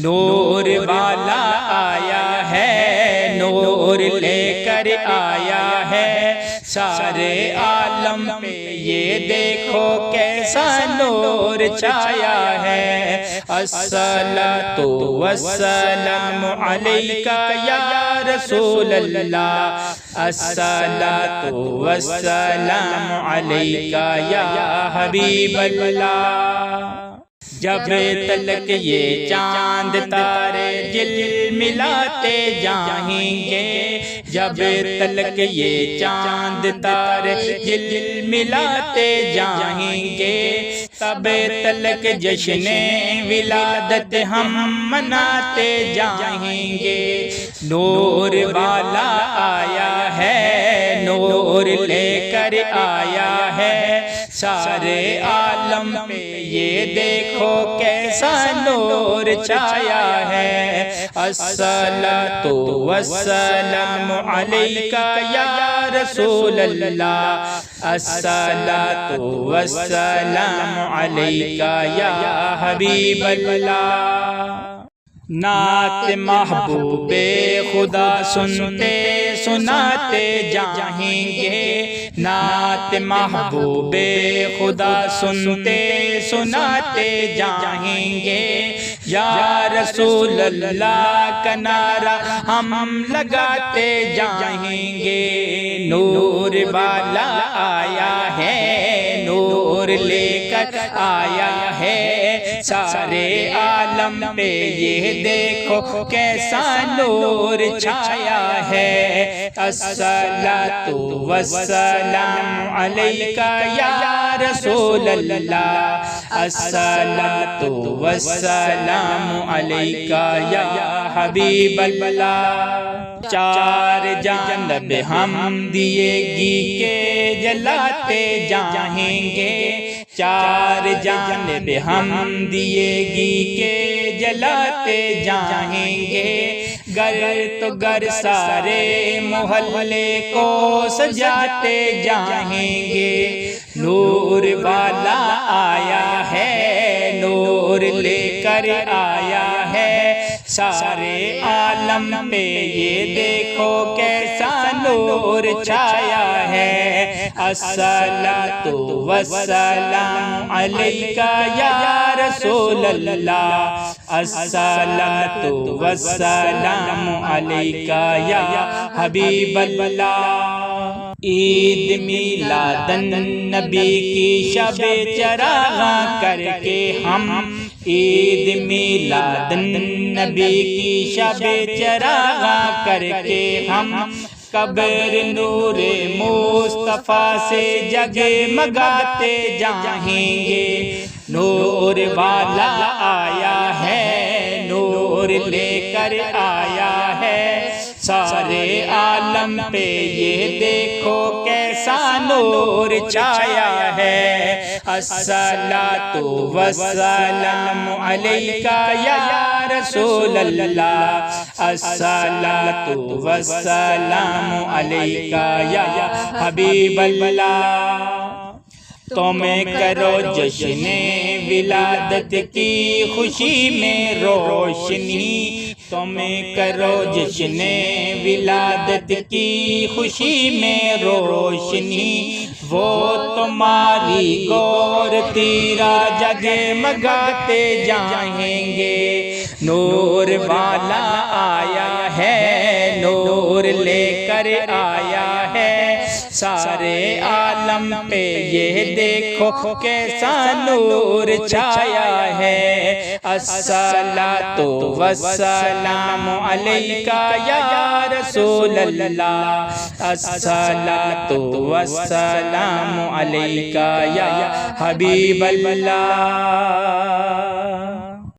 نور والا آیا ہے، نور لے کر آیا ہے سارے عالم پہ، یہ دیکھو کیسا نور چھایا ہے۔ الصلاۃ والسلام علیک یا رسول اللہ، الصلاۃ والسلام علیک یا حبیب اللہ۔ جب تلک یہ چاند تارے جلملاتے جائیں گے، جب تلک یہ چاند تارے جلملاتے جائیں گے، تب تلک جشن ولادت ہم مناتے جائیں گے۔ نور والا آیا ہے، نور لے کر آیا ہے سارے عالم پہ، یہ دیکھو کیسا نور چھایا ہے۔ الصلاۃ والسلام علیک یا رسول اللہ، الصلاۃ والسلام علیک یا حبیب اللہ۔ نعت محبوب خدا سنتے سناتے جائیں گے، نعت محبوب خدا سنتے سناتے جائیں گے، یا رسول اللہ کا نعرہ ہم لگاتے جائیں گے۔ نور والا آیا ہے، نور لے کر آیا ہے سارے عالم پہ، یہ دیکھو کیسا نور چھایا ہے۔ الصلاۃ والسلام علیک یا رسول اللہ، الصلاۃ والسلام علیک یا حبیب اللہ۔ چار جانب ہم دیے گی کے جلاتے جائیں گے، چار جانب ہم دیے گی کے جلاتے جائیں گے، گر تو گر سارے محلے کو سجاتے جائیں گے۔ نور والا آیا ہے، نور لے کر آیا ہے سارے عالم پہ، یہ دیکھو کیسا نور چھایا ہے۔ الصلاۃ والسلام علیک یا رسول اللہ، الصلاۃ والسلام علیک یا حبیب اللہ۔ عید میلاد النبی کی شب چراغاں کر کے ہم، عید میلاد النبی کی شب چراغاں کر کے ہم، قبر نور مصطفیٰ سے جگمگاتے جائیں گے۔ نور والا آیا ہے، نور لے کر آیا ہے سارے عالم پہ، یہ دیکھو کیسا نور چھایا ہے۔ الصلاۃ والسلام علیک یا رسول اللہ، الصلاۃ والسلام علیک یا حبیب اللہ۔ تم کرو جشن ولادت کی خوشی میں روشنی، تم کرو جشن ولادت کی خوشی میں روشنی، وہ تمہاری گور تیرا جگمگاتے جائیں گے۔ نور والا آیا ہے، نور لے کر آیا ہے سارے عالم پہ، یہ دیکھو کیسا نور چھایا ہے۔ الصلاۃ والسلام علیک یا رسول اللہ، الصلاۃ والسلام علیک یا حبیب اللہ۔